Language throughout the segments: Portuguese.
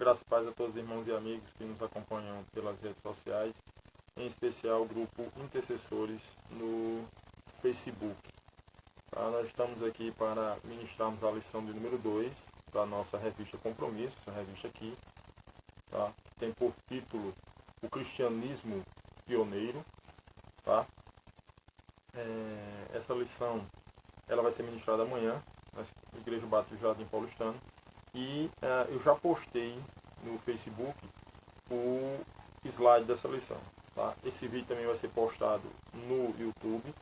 Graças e paz a todos os irmãos e amigos que nos acompanham pelas redes sociais, em especial o grupo Intercessores no Facebook. Tá? Nós estamos aqui para ministrarmos a lição de número 2 da nossa revista Compromisso, essa revista aqui, tá? Que tem por título O Cristianismo Pioneiro. Tá? Essa lição ela vai ser ministrada amanhã na Igreja Batista Jardim Paulistano. E eu já postei no Facebook o slide dessa lição. Tá? Esse vídeo também vai ser postado no YouTube.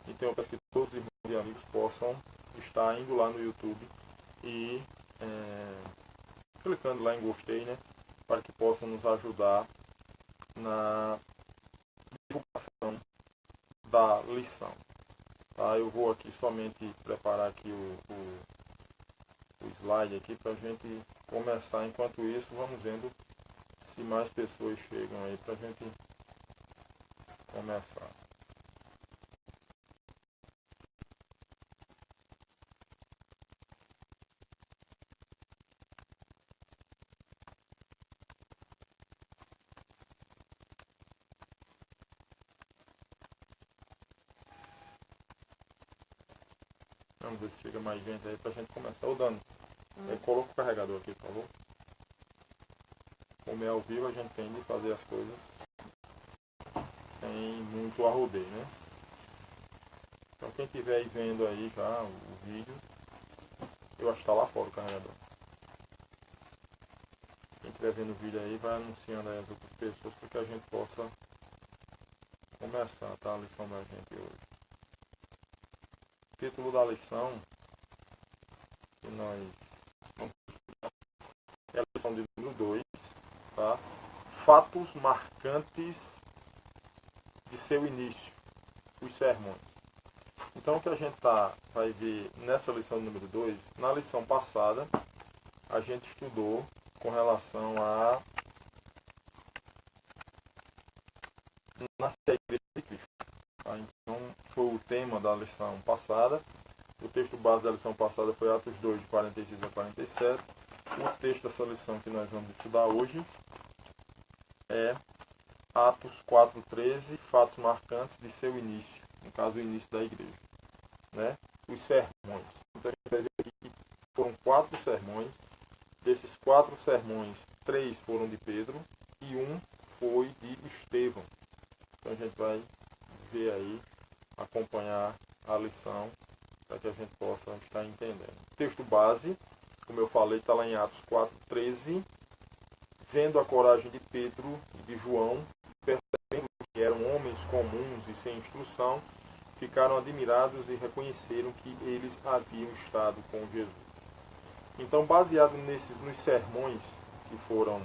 Então eu peço que todos os irmãos e amigos possam estar indo lá no YouTube e clicando lá em gostei, né? Para que possam nos ajudar na divulgação da lição. Tá? Eu vou aqui somente preparar aqui o slide aqui para a gente começar. Enquanto isso, vamos vendo se mais pessoas chegam aí para a gente começar. Vamos ver se chega mais gente aí para a gente começar. Ô Dani, coloca o carregador aqui, por favor. Como é ao vivo, a gente tem de fazer as coisas sem muito arrodeio, né? Então quem estiver aí vendo aí já o vídeo, eu acho que está lá fora o carregador. Quem estiver vendo o vídeo aí, vai anunciando aí as outras pessoas para que a gente possa começar, tá? A lição da gente hoje. O título da lição que nós vamos é a lição de número 2, tá? Fatos marcantes de seu início, os sermões. Então o que a gente vai ver nessa lição número 2, na lição passada a gente estudou com relação a nascer a Igreja de Cristo. Tá? Então foi o tema da lição passada. O texto base da lição passada foi Atos 2, de 46 a 47. O texto dessa lição que nós vamos estudar hoje é Atos 4:13, fatos marcantes de seu início, no caso o início da igreja, né? Os sermões. Então a gente vai ver aqui que foram 4 sermões. Desses 4 sermões, 3 foram de Pedro e 1 foi de Estevão. Então a gente vai ver aí, acompanhar a lição para que a gente possa estar entendendo. O texto base, como eu falei, está lá em Atos 4:13. Vendo a coragem de Pedro e de João, percebendo que eram homens comuns e sem instrução, ficaram admirados e reconheceram que eles haviam estado com Jesus. Então, baseado nos sermões que foram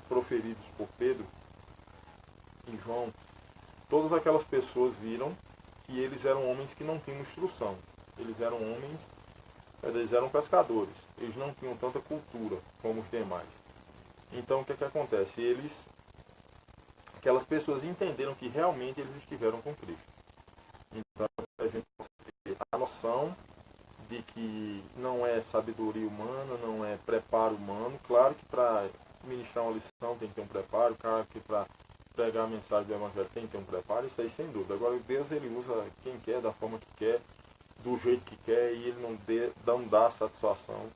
proferidos por Pedro e João, todas aquelas pessoas viram que eles eram homens que não tinham instrução. Eles eram pescadores. Eles não tinham tanta cultura como os demais. Então o que acontece? Aquelas pessoas entenderam que realmente eles estiveram com Cristo. Então a gente pode ter a noção de que não é sabedoria humana, não é preparo humano. Claro que para ministrar uma lição tem que ter um preparo, claro que para pregar a mensagem do Evangelho tem que ter um preparo, isso aí sem dúvida. Agora Deus ele usa quem quer, da forma que quer, do jeito que quer, e ele não dá satisfação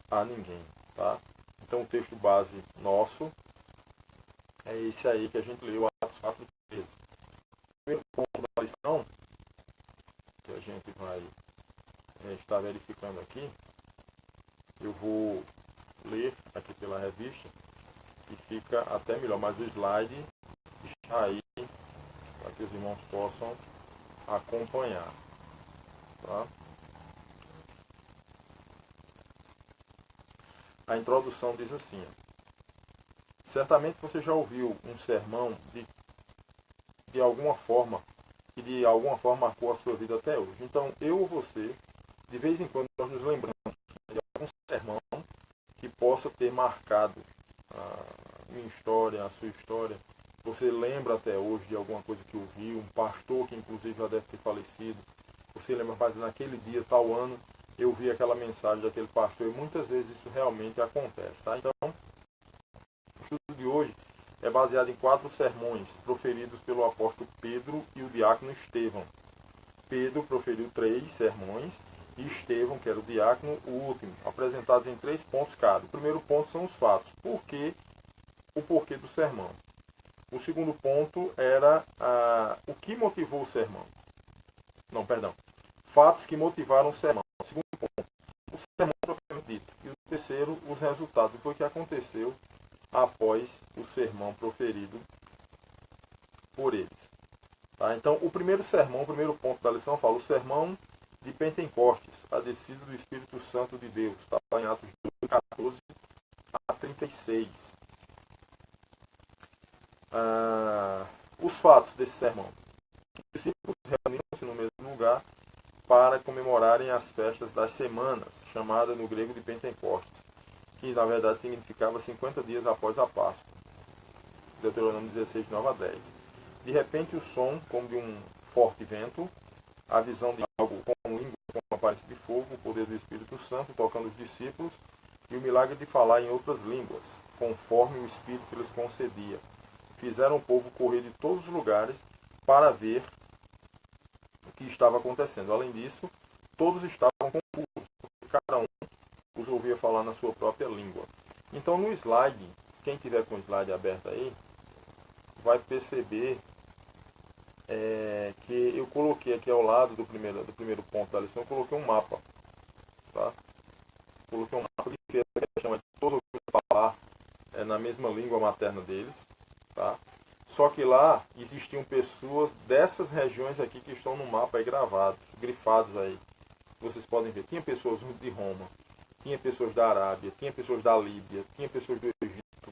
a ninguém, tá? Então o texto base nosso é esse aí que a gente leu, Atos 4:13. O primeiro ponto da lição, que a gente vai estar verificando aqui, eu vou ler aqui pela revista, que fica até melhor, mas o slide está aí para que os irmãos possam acompanhar. Tá? A introdução diz assim: certamente você já ouviu um sermão de alguma forma, que de alguma forma marcou a sua vida até hoje. Então, eu ou você, de vez em quando, nós nos lembramos de algum sermão que possa ter marcado a minha história, a sua história. Você lembra até hoje de alguma coisa que ouviu, um pastor que inclusive já deve ter falecido. Você lembra, mas naquele dia, tal ano, eu vi aquela mensagem daquele pastor, e muitas vezes isso realmente acontece. Tá? Então, baseado em 4 sermões proferidos pelo apóstolo Pedro e o diácono Estevão. Pedro proferiu 3 sermões e Estevão, que era o diácono, o último, apresentados em 3 pontos cada. O primeiro ponto são os fatos, o porquê do sermão. O segundo ponto era o que motivou o sermão. Não, perdão. Fatos que motivaram o sermão. O segundo ponto, o sermão propriamente dito. E o terceiro, os resultados. E foi o que aconteceu após o sermão proferido por eles. Tá? Então, o primeiro sermão, o primeiro ponto da lição, fala o sermão de Pentecostes, a descida do Espírito Santo de Deus. Está lá em Atos 2, 14 a 36. Os fatos desse sermão. Os discípulos reuniram-se no mesmo lugar para comemorarem as festas das semanas, chamada no grego de Pentecostes, que na verdade significava 50 dias após a Páscoa. Deuteronômio 16, 9 a 10. De repente o som, como de um forte vento, a visão de algo como línguas com aparência de fogo, o poder do Espírito Santo tocando os discípulos e o milagre de falar em outras línguas, conforme o Espírito lhes concedia. Fizeram o povo correr de todos os lugares para ver o que estava acontecendo. Além disso, todos estavam confusos, porque cada um os ouvia falar na sua própria língua. Então, no slide, quem tiver com o slide aberto aí, vai perceber que eu coloquei aqui ao lado do primeiro ponto da lição, eu coloquei um mapa. Tá? Coloquei um mapa que chama de todos ouviram falar na mesma língua materna deles. Tá? Só que lá existiam pessoas dessas regiões aqui que estão no mapa aí gravados, grifados aí. Vocês podem ver, tinha pessoas de Roma, tinha pessoas da Arábia, tinha pessoas da Líbia, tinha pessoas do Egito,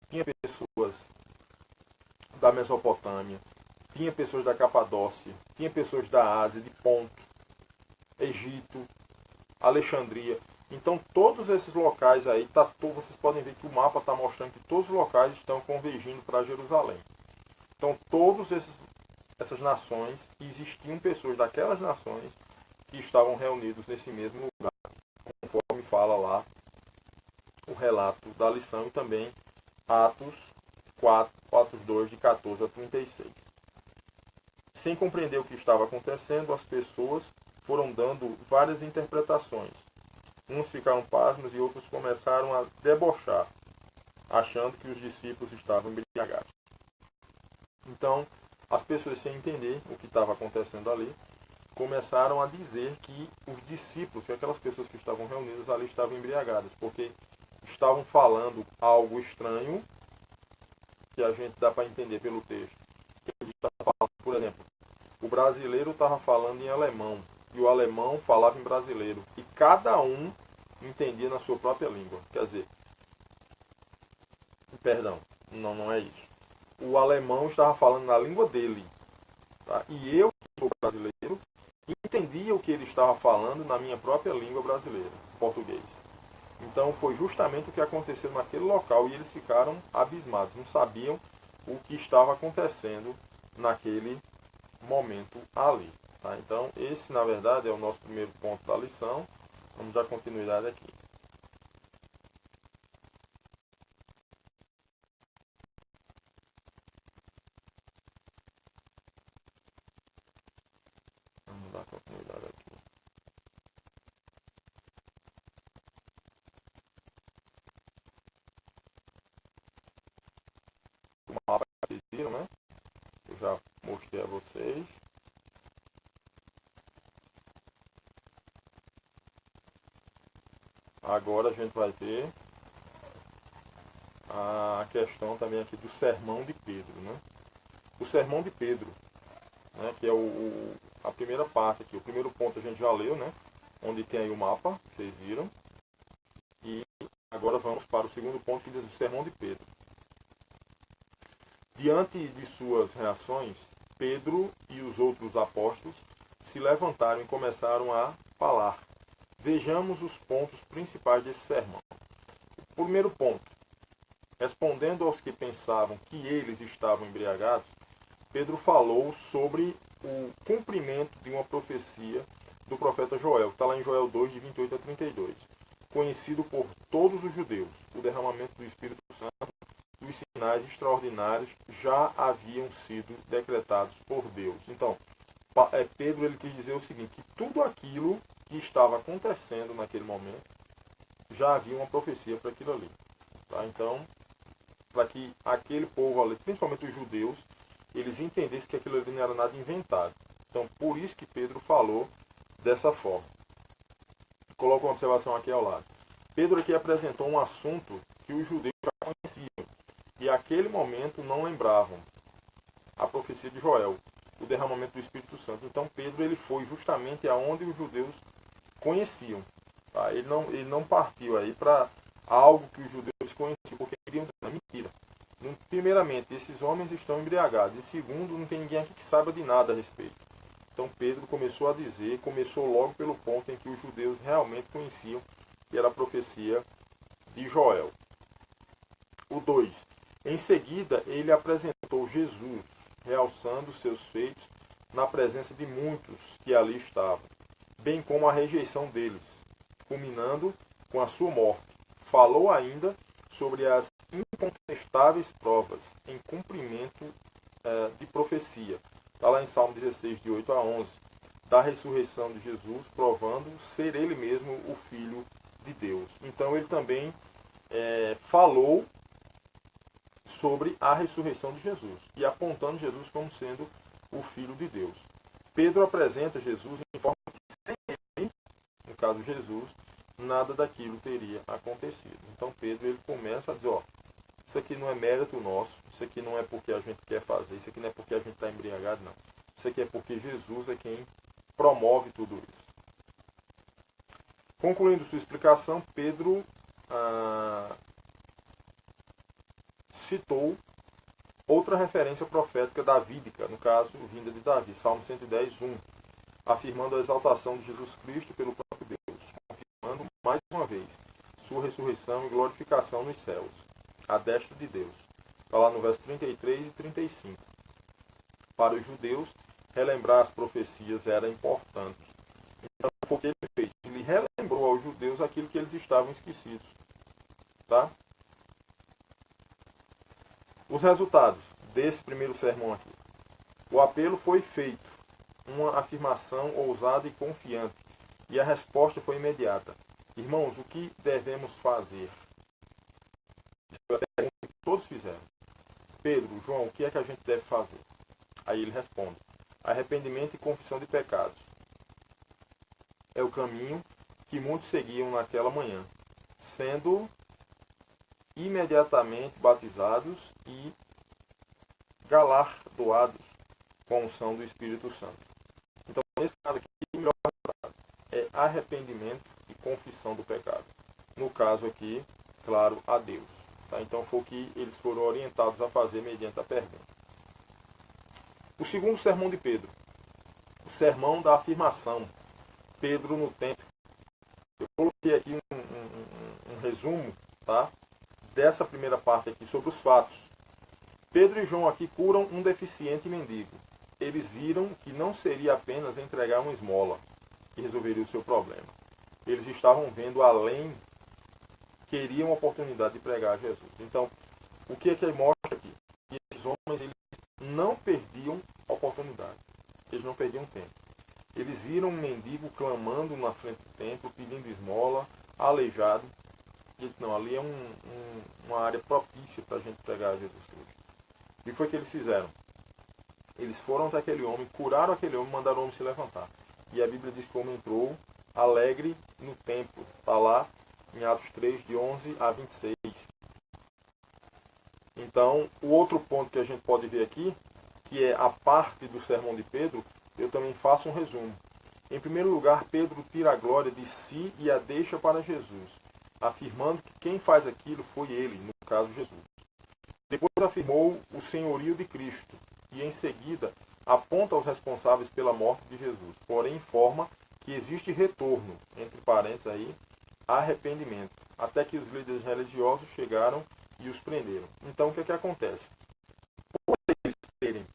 tinha pessoas da Mesopotâmia, tinha pessoas da Capadócia, tinha pessoas da Ásia, de Ponto, Egito, Alexandria. Então todos esses locais aí, vocês podem ver que o mapa está mostrando que todos os locais estão convergindo para Jerusalém. Então todas essas nações, existiam pessoas daquelas nações que estavam reunidos nesse mesmo lugar, conforme fala lá o relato da lição e também Atos 2, de 14 a 36. Sem compreender o que estava acontecendo, as pessoas foram dando várias interpretações. Uns ficaram pasmos e outros começaram a debochar, achando que os discípulos estavam embriagados. Então, as pessoas, sem entender o que estava acontecendo ali, começaram a dizer que os discípulos, que aquelas pessoas que estavam reunidas ali, estavam embriagadas, porque estavam falando algo estranho, que a gente dá para entender pelo texto. Eles estavam falando, por exemplo, o brasileiro estava falando em alemão, e o alemão falava em brasileiro, e cada um entendia na sua própria língua. Quer dizer, perdão, não é isso. O alemão estava falando na língua dele, tá? E eu, que sou brasileiro, entendia o que ele estava falando na minha própria língua brasileira, português. Então foi justamente o que aconteceu naquele local e eles ficaram abismados, não sabiam o que estava acontecendo naquele momento ali. Tá? Então esse, na verdade, é o nosso primeiro ponto da lição. Vamos dar continuidade aqui. Vamos dar continuidade aqui. O mapa que vocês viram, né? Eu já mostrei a vocês. Agora a gente vai ver a questão também aqui do sermão de Pedro, né? O sermão de Pedro, né? Que é a primeira parte aqui. O primeiro ponto a gente já leu, né? Onde tem aí o mapa, vocês viram. E agora vamos para o segundo ponto que diz o sermão de Pedro. Diante de suas reações, Pedro e os outros apóstolos se levantaram e começaram a falar. Vejamos os pontos principais desse sermão. O primeiro ponto. Respondendo aos que pensavam que eles estavam embriagados, Pedro falou sobre o cumprimento de uma profecia do profeta Joel, que está lá em Joel 2, de 28 a 32. Conhecido por todos os judeus, o derramamento do Espírito Santo dos sinais extraordinários já haviam sido decretados por Deus. Então, Pedro ele quis dizer o seguinte, que tudo aquilo que estava acontecendo naquele momento, já havia uma profecia para aquilo ali. Tá? Então, para que aquele povo ali, principalmente os judeus, eles entendessem que aquilo ali não era nada inventado. Então, por isso que Pedro falou dessa forma. Coloco uma observação aqui ao lado. Pedro aqui apresentou um assunto que os judeus já conheciam e naquele momento não lembravam. A profecia de Joel, o derramamento do Espírito Santo. Então Pedro ele foi justamente aonde os judeus conheciam. Tá? Ele não partiu aí para algo que os judeus conheciam, porque queriam dizer, mentira. Primeiramente, esses homens estão embriagados. E segundo, não tem ninguém aqui que saiba de nada a respeito. Então Pedro começou a dizer, começou logo pelo ponto em que os judeus realmente conheciam, que era a profecia de Joel. O 2. Em seguida, ele apresentou Jesus, realçando seus feitos na presença de muitos que ali estavam, bem como a rejeição deles, culminando com a sua morte. Falou ainda sobre as incontestáveis provas em cumprimento de profecia. Está lá em Salmo 16, de 8 a 11, da ressurreição de Jesus, provando ser ele mesmo o Filho de Deus. Então ele também falou sobre a ressurreição de Jesus e apontando Jesus como sendo o Filho de Deus. Pedro apresenta Jesus em forma que sem ele, no caso Jesus, nada daquilo teria acontecido. Então Pedro ele começa a dizer, isso aqui não é mérito nosso, isso aqui não é porque a gente quer fazer, isso aqui não é porque a gente está embriagado, não. Isso aqui é porque Jesus é quem promove tudo isso. Concluindo sua explicação, Pedro citou outra referência profética davídica, no caso, vinda de Davi, Salmo 110, 1, afirmando a exaltação de Jesus Cristo pelo próprio Deus, confirmando mais uma vez sua ressurreição e glorificação nos céus, à destra de Deus. Está lá no verso 33 e 35. Para os judeus, relembrar as profecias era importante. Então, foi o que ele fez. Ele relembrou aos judeus aquilo que eles estavam esquecidos. Tá? Os resultados desse primeiro sermão aqui. O apelo foi feito, uma afirmação ousada e confiante, e a resposta foi imediata. Irmãos, o que devemos fazer? Isso é a pergunta que todos fizeram. Pedro, João, o que é que a gente deve fazer? Aí ele responde, arrependimento e confissão de pecados. É o caminho que muitos seguiam naquela manhã, sendo imediatamente batizados e galardoados com a unção do Espírito Santo. Então, nesse caso aqui, o melhor é arrependimento e confissão do pecado. No caso aqui, claro, a Deus. Tá? Então, foi o que eles foram orientados a fazer mediante a pergunta. O segundo sermão de Pedro, o sermão da afirmação. Pedro no templo. Eu coloquei aqui um resumo, tá? Dessa primeira parte aqui sobre os fatos. Pedro e João aqui curam um deficiente mendigo. Eles viram que não seria apenas entregar uma esmola que resolveria o seu problema. Eles estavam vendo além, queriam a oportunidade de pregar a Jesus. Então, o que é que ele mostra aqui? Que esses homens eles não perdiam oportunidade. Eles não perdiam tempo. Eles viram um mendigo clamando na frente do templo, pedindo esmola, aleijado. E eles, não, ali é uma área propícia para a gente pregar a Jesus Cristo. E foi o que eles fizeram. Eles foram até aquele homem, curaram aquele homem e mandaram o homem se levantar. E a Bíblia diz que o homem entrou alegre no templo. Está lá em Atos 3, de 11 a 26. Então, o outro ponto que a gente pode ver aqui, que é a parte do sermão de Pedro, eu também faço um resumo. Em primeiro lugar, Pedro tira a glória de si e a deixa para Jesus, afirmando que quem faz aquilo foi ele, no caso Jesus. Depois afirmou o senhorio de Cristo e em seguida aponta os responsáveis pela morte de Jesus, porém informa que existe retorno, entre parênteses aí, arrependimento, até que os líderes religiosos chegaram e os prenderam. Então o que é que acontece? Por eles terem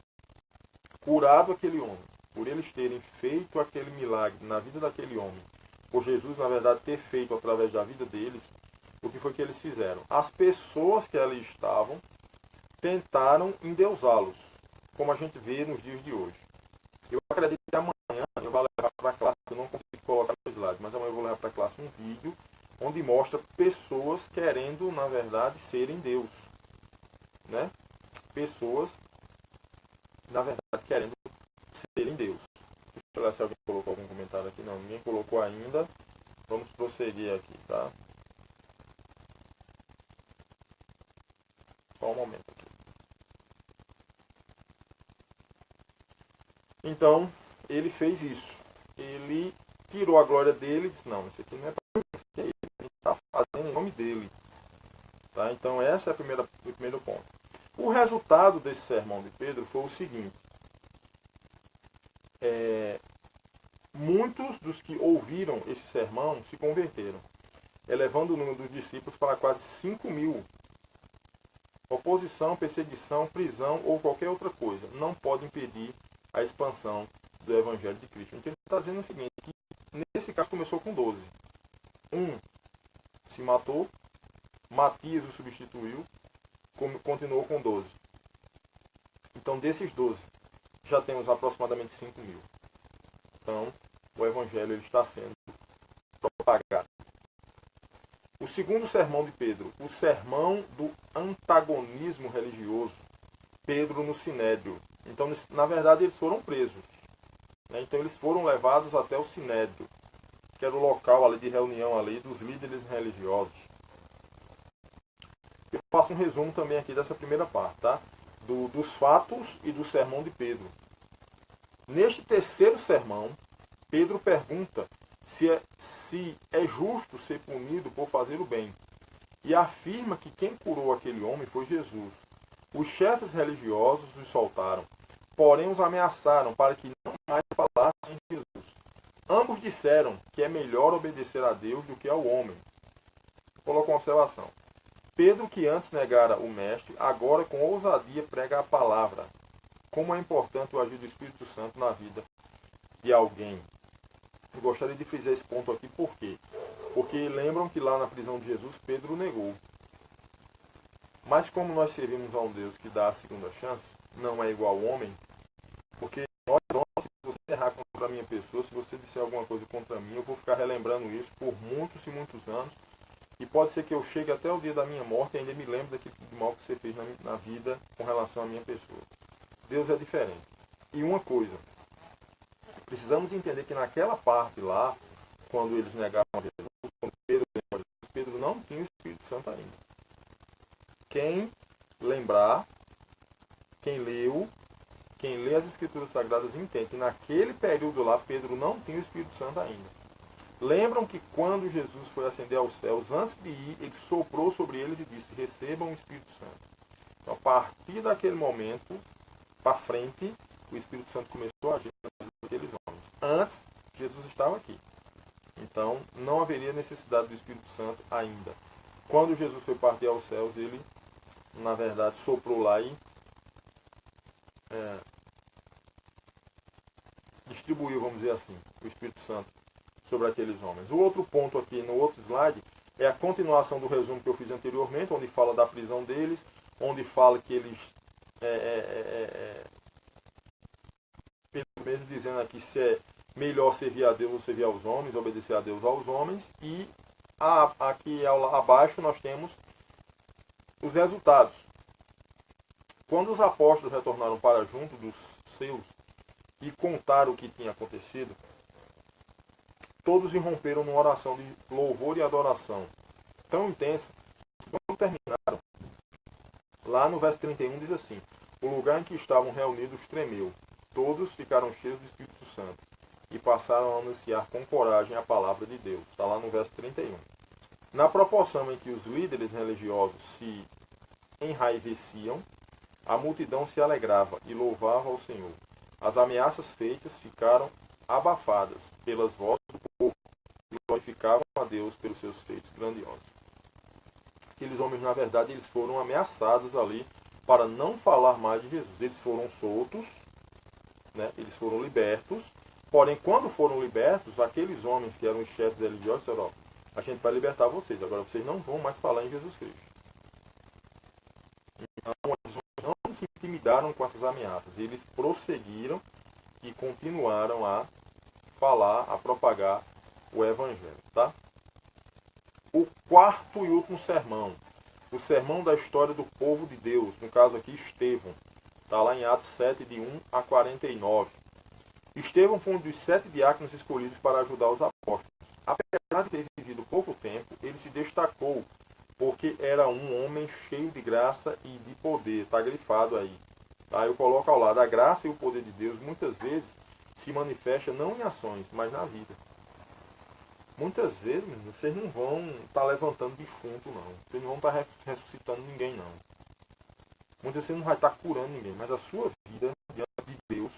curado aquele homem, por eles terem feito aquele milagre na vida daquele homem, por Jesus, na verdade, ter feito através da vida deles, o que foi que eles fizeram? As pessoas que ali estavam tentaram endeusá-los, como a gente vê nos dias de hoje. Eu acredito que amanhã eu vou levar para a classe, eu não consigo colocar no slide, mas amanhã eu vou levar para a classe um vídeo onde mostra pessoas querendo, na verdade, serem Deus. Né? Pessoas, na verdade, querendo serem Deus. Deixa eu ver se alguém colocou algum comentário aqui. Não, ninguém colocou ainda. Vamos prosseguir aqui, tá? Só um momento aqui. Então, ele fez isso. Ele tirou a glória dele e disse, não, isso aqui não é para mim, isso aqui é ele está fazendo em nome dele. Tá? Então, esse é o primeiro ponto. O resultado desse sermão de Pedro foi o seguinte. Muitos dos que ouviram esse sermão se converteram, elevando o número dos discípulos para quase 5.000. Oposição, perseguição, prisão ou qualquer outra coisa não pode impedir a expansão do Evangelho de Cristo. Então ele está dizendo o seguinte, que nesse caso começou com 12. Um se matou, Matias o substituiu, continuou com 12. Então desses 12, já temos aproximadamente 5.000. Então, o Evangelho ele está sendo propagado. O segundo sermão de Pedro, o sermão do antagonismo religioso. Pedro no Sinédrio. Então, na verdade, eles foram presos. Né? Então, eles foram levados até o Sinédrio, que era o local ali de reunião ali dos líderes religiosos. Eu faço um resumo também aqui dessa primeira parte, tá? Dos fatos e do sermão de Pedro. Neste terceiro sermão, Pedro pergunta se é justo ser punido por fazer o bem. E afirma que quem curou aquele homem foi Jesus. Os chefes religiosos os soltaram, porém os ameaçaram para que não mais falassem de Jesus. Ambos disseram que é melhor obedecer a Deus do que ao homem. Coloco uma observação. Pedro, que antes negara o Mestre, agora com ousadia prega a palavra. Como é importante o agir do Espírito Santo na vida de alguém. Eu gostaria de frisar esse ponto aqui, por quê? Porque lembram que lá na prisão de Jesus, Pedro negou. Mas como nós servimos a um Deus que dá a segunda chance, não é igual ao homem, porque nós, se você errar contra a minha pessoa, se você disser alguma coisa contra mim, eu vou ficar relembrando isso por muitos e muitos anos, e pode ser que eu chegue até o dia da minha morte e ainda me lembre daquilo de mal que você fez na vida com relação à minha pessoa. Deus é diferente. E uma coisa, precisamos entender que naquela parte lá, quando eles negaram a Jesus, quando Pedro não tinha o Espírito Santo ainda. Quem lembrar, quem lê as Escrituras Sagradas entende que naquele período lá, Pedro não tinha o Espírito Santo ainda. Lembram que quando Jesus foi ascender aos céus, antes de ir, ele soprou sobre eles e disse, recebam o Espírito Santo. Então, a partir daquele momento, para frente, o Espírito Santo começou a agir naqueles homens. Antes, Jesus estava aqui. Então, não haveria necessidade do Espírito Santo ainda. Quando Jesus foi partir aos céus, ele, na verdade, soprou lá e distribuiu, vamos dizer assim, o Espírito Santo sobre aqueles homens. O outro ponto aqui no outro slide é a continuação do resumo que eu fiz anteriormente, onde fala da prisão deles, onde fala que eles, Pedro mesmo dizendo aqui se é melhor servir a Deus ou servir aos homens, obedecer a Deus aos homens, e aqui abaixo nós temos os resultados. Quando os apóstolos retornaram para junto dos seus e contaram o que tinha acontecido, todos irromperam numa oração de louvor e adoração tão intensa que quando terminaram, lá no verso 31 diz assim, o lugar em que estavam reunidos tremeu, todos ficaram cheios do Espírito Santo e passaram a anunciar com coragem a palavra de Deus. Está lá no verso 31. Na proporção em que os líderes religiosos se enraiveciam, a multidão se alegrava e louvava ao Senhor. As ameaças feitas ficaram abafadas pelas vozes do povo e glorificavam a Deus pelos seus feitos grandiosos. Aqueles homens, na verdade, eles foram ameaçados ali para não falar mais de Jesus. Eles foram soltos, né? Eles foram libertos, porém, quando foram libertos, aqueles homens que eram os chefes religiosos disseram, a gente vai libertar vocês, agora vocês não vão mais falar em Jesus Cristo. Então, as intimidaram com essas ameaças. Eles prosseguiram e continuaram a falar, a propagar o Evangelho. Tá? O quarto e último sermão. O sermão da história do povo de Deus. No caso aqui, Estevão. Está lá em Atos 7, de 1 a 49. Estevão foi um dos 7 diáconos escolhidos para ajudar os apóstolos. Apesar de ter vivido pouco tempo, ele se destacou porque era um homem cheio de graça e de poder. Está grifado aí. Tá? Eu coloco ao lado. A graça e o poder de Deus muitas vezes se manifesta não em ações, mas na vida. Muitas vezes vocês não vão estar levantando defunto, não. Vocês não vão estar ressuscitando ninguém, não. Muitas vezes você não vai estar curando ninguém, mas a sua vida diante de Deus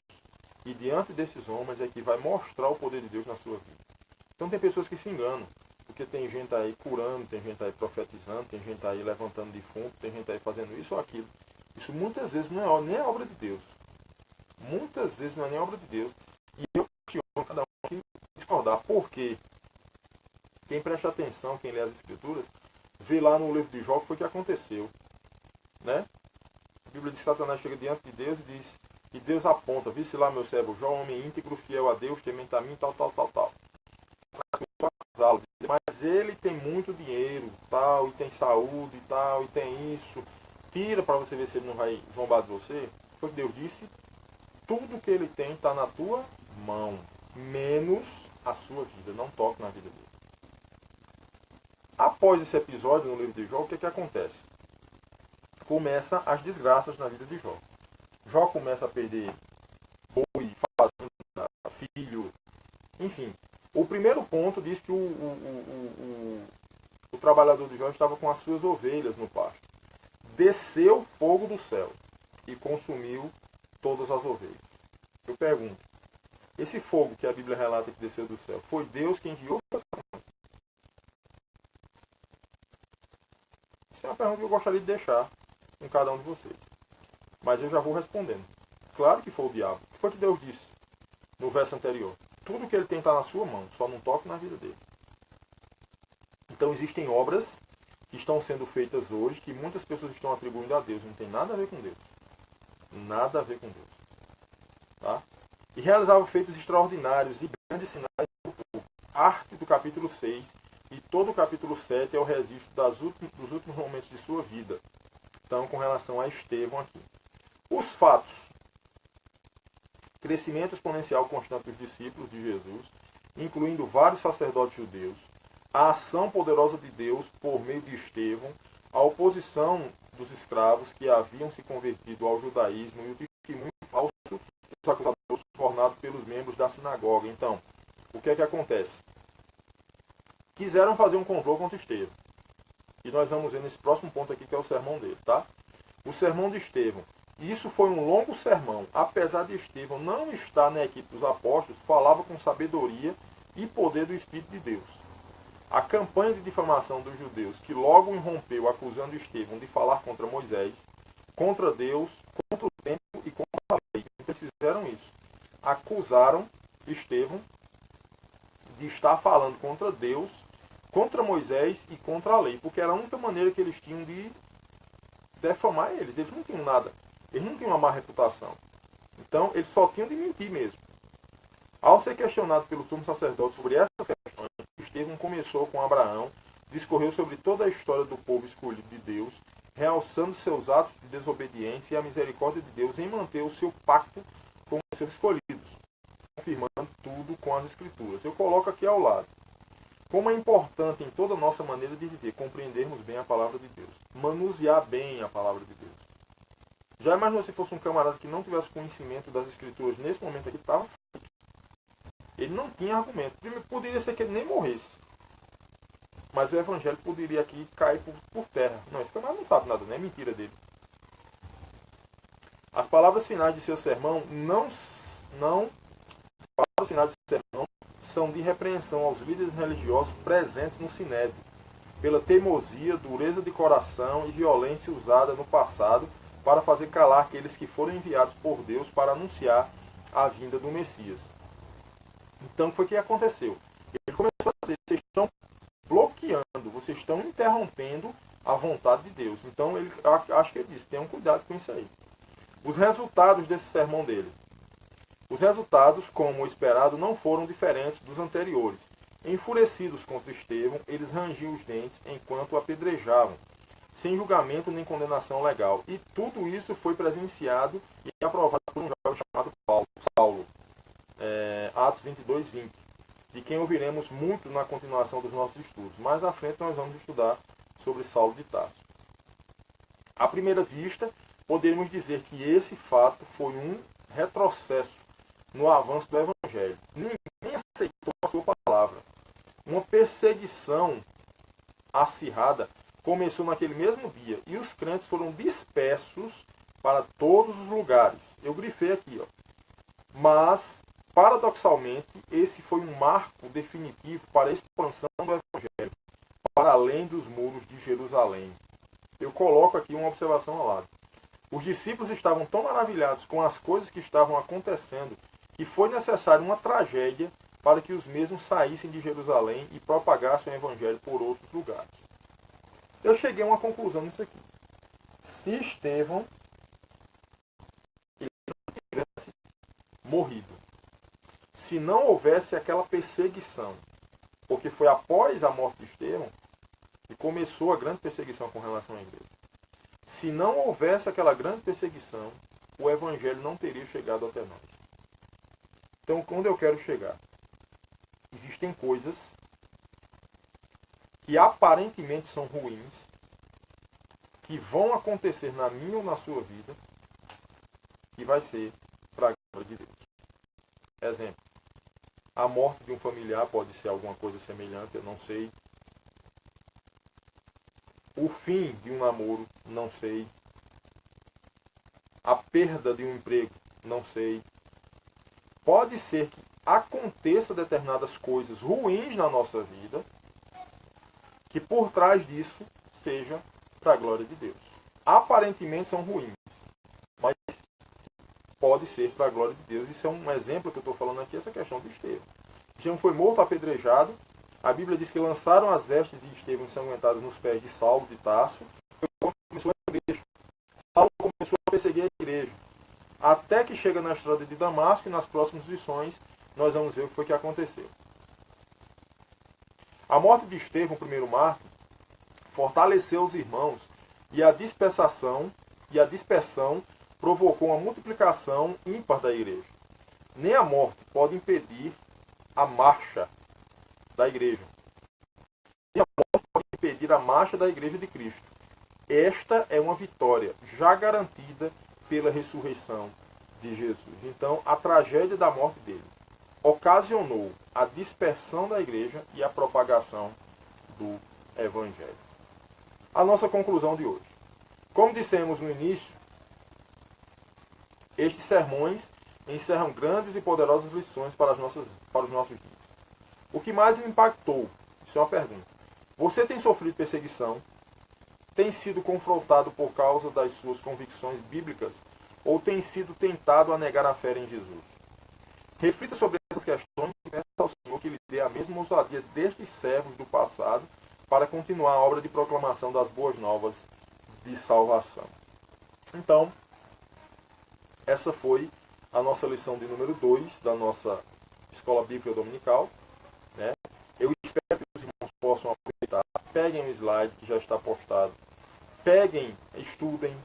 e diante desses homens é que vai mostrar o poder de Deus na sua vida. Então tem pessoas que se enganam, porque tem gente aí curando, tem gente aí profetizando, tem gente aí levantando defunto, tem gente aí fazendo isso ou aquilo. Isso muitas vezes não é nem a obra de Deus. Muitas vezes não é nem a obra de Deus. E eu questiono cada um que discordar. Por quê? Quem presta atenção, quem lê as Escrituras, vê lá no livro de Jó o que foi que aconteceu. Né? A Bíblia diz que Satanás chega diante de Deus e diz, e Deus aponta, visse lá meu servo Jó, homem íntegro, fiel a Deus, temente a mim, tal. Mas ele tem muito dinheiro, tal, e tem saúde, tal, e tem isso. Tira para você ver se ele não vai zombar de você. Foi o que Deus disse. Tudo que ele tem está na tua mão, menos a sua vida. Não toque na vida dele. Após esse episódio no livro de Jó, o que acontece? Começa as desgraças na vida de Jó. Jó começa a perder boi, fazenda, filho, enfim. O primeiro ponto diz que o trabalhador de Jó estava com as suas ovelhas no pasto. Desceu fogo do céu e consumiu todas as ovelhas. Eu pergunto, esse fogo que a Bíblia relata que desceu do céu, foi Deus quem enviou? Essa é uma pergunta que eu gostaria de deixar com cada um de vocês. Mas eu já vou respondendo. Claro que foi o diabo. O que foi que Deus disse no verso anterior? Tudo que ele tem está na sua mão, só não toque na vida dele. Então existem obras que estão sendo feitas hoje que muitas pessoas estão atribuindo a Deus. Não tem nada a ver com Deus. Nada a ver com Deus. Tá? E realizava feitos extraordinários e grandes sinais do povo. Arte do capítulo 6 e todo o capítulo 7 é o registro dos últimos momentos de sua vida. Então, com relação a Estevão aqui. Os fatos. Crescimento exponencial constante dos discípulos de Jesus, incluindo vários sacerdotes judeus, a ação poderosa de Deus por meio de Estevão, a oposição dos escravos que haviam se convertido ao judaísmo e o testemunho falso dos acusadores fornado pelos membros da sinagoga. Então, o que é que acontece? Quiseram fazer um complô contra Estevão. E nós vamos ver nesse próximo ponto aqui, que é o sermão dele, tá? O sermão de Estevão. Isso foi um longo sermão. Apesar de Estevão não estar na equipe dos apóstolos, falava com sabedoria e poder do Espírito de Deus. A campanha de difamação dos judeus, que logo irrompeu acusando Estevão de falar contra Moisés, contra Deus, contra o templo e contra a lei. Eles fizeram isso. Acusaram Estevão de estar falando contra Deus, contra Moisés e contra a lei, porque era a única maneira que eles tinham de defamar eles. Eles não tinham nada. Eles não tinham uma má reputação. Então, eles só tinham de mentir mesmo. Ao ser questionado pelo sumo sacerdote sobre essas questões, Estevão começou com Abraão, discorreu sobre toda a história do povo escolhido de Deus, realçando seus atos de desobediência e a misericórdia de Deus em manter o seu pacto com os seus escolhidos, confirmando tudo com as Escrituras. Eu coloco aqui ao lado. Como é importante em toda a nossa maneira de viver, compreendermos bem a palavra de Deus, manusear bem a palavra de Deus. Já imaginou se fosse um camarada que não tivesse conhecimento das Escrituras nesse momento aqui, estava feito. Ele não tinha argumento. Primeiro, poderia ser que ele nem morresse. Mas o Evangelho poderia aqui cair por terra. Não, esse camarada não sabe nada, não é mentira dele. As palavras finais de seu sermão as palavras finais de seu sermão são de repreensão aos líderes religiosos presentes no Sinédrio, pela teimosia, dureza de coração e violência usada no passado para fazer calar aqueles que foram enviados por Deus para anunciar a vinda do Messias. Então, foi o que aconteceu. Ele começou a dizer, vocês estão bloqueando, vocês estão interrompendo a vontade de Deus. Então, acho que ele disse, tenham cuidado com isso aí. Os resultados desse sermão dele. Os resultados, como esperado, não foram diferentes dos anteriores. Enfurecidos contra Estevão, eles rangiam os dentes enquanto o apedrejavam, sem julgamento nem condenação legal. E tudo isso foi presenciado e aprovado por um jovem chamado Saulo. Atos 22, 20. De quem ouviremos muito na continuação dos nossos estudos. Mais à frente nós vamos estudar sobre Saulo de Tarso. À primeira vista, podemos dizer que esse fato foi um retrocesso no avanço do Evangelho. Ninguém aceitou a sua palavra. Uma perseguição acirrada começou naquele mesmo dia e os crentes foram dispersos para todos os lugares. Eu grifei aqui, ó. Mas, paradoxalmente, esse foi um marco definitivo para a expansão do Evangelho, para além dos muros de Jerusalém. Eu coloco aqui uma observação ao lado. Os discípulos estavam tão maravilhados com as coisas que estavam acontecendo que foi necessário uma tragédia para que os mesmos saíssem de Jerusalém e propagassem o Evangelho por outros lugares. Eu cheguei a uma conclusão nisso aqui. Se Estevão não tivesse morrido, se não houvesse aquela perseguição, porque foi após a morte de Estevão que começou a grande perseguição com relação à igreja. Se não houvesse aquela grande perseguição, o Evangelho não teria chegado até nós. Então, quando eu quero chegar? Existem coisas que aparentemente são ruins, que vão acontecer na minha ou na sua vida, e vai ser para a glória de Deus. Exemplo. A morte de um familiar pode ser alguma coisa semelhante, eu não sei. O fim de um namoro, não sei. A perda de um emprego, não sei. Pode ser que aconteça determinadas coisas ruins na nossa vida, que por trás disso seja para a glória de Deus. Aparentemente são ruins, mas pode ser para a glória de Deus. Isso é um exemplo que eu estou falando aqui, essa questão de Estevão. Estevão foi morto, apedrejado. A Bíblia diz que lançaram as vestes de Estevão ensanguentadas nos pés de Saulo de Tarso. Começou a igreja. Saulo começou a perseguir a igreja. Até que chega na estrada de Damasco, e nas próximas lições nós vamos ver o que foi que aconteceu. A morte de Estevão, o primeiro mártir, fortaleceu os irmãos e a dispersão provocou uma multiplicação ímpar da igreja. Nem a morte pode impedir a marcha da igreja. Nem a morte pode impedir a marcha da igreja de Cristo. Esta é uma vitória já garantida pela ressurreição de Jesus. Então, a tragédia da morte dele ocasionou a dispersão da igreja e a propagação do Evangelho. A nossa conclusão de hoje. Como dissemos no início, estes sermões encerram grandes e poderosas lições para os nossos dias. O que mais me impactou? Isso é uma pergunta. Você tem sofrido perseguição? Tem sido confrontado por causa das suas convicções bíblicas? Ou tem sido tentado a negar a fé em Jesus? Reflita sobre essas questões e peça ao Senhor que lhe dê a mesma ousadia destes servos do passado para continuar a obra de proclamação das boas novas de salvação. Então, essa foi a nossa lição de número 2 da nossa Escola Bíblica Dominical. Né? Eu espero que os irmãos possam aproveitar. Peguem o slide que já está postado. Peguem, estudem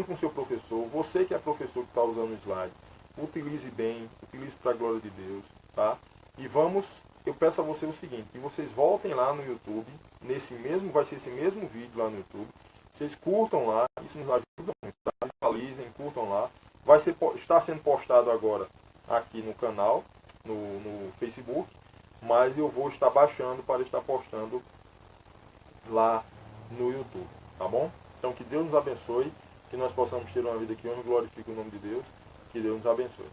com seu professor. Você que é professor que está usando o slide, utilize bem, utilize para a glória de Deus. Tá? E eu peço a você o seguinte, que vocês voltem lá no YouTube, vai ser esse mesmo vídeo lá no YouTube. Vocês curtam lá, isso nos ajuda muito. Tá? Visualizem, curtam lá. Está sendo postado agora aqui no canal, no Facebook, mas eu vou estar baixando para estar postando lá no YouTube, tá bom? Então que Deus nos abençoe, que nós possamos ter uma vida que honre e glorifique o nome de Deus, que Deus nos abençoe.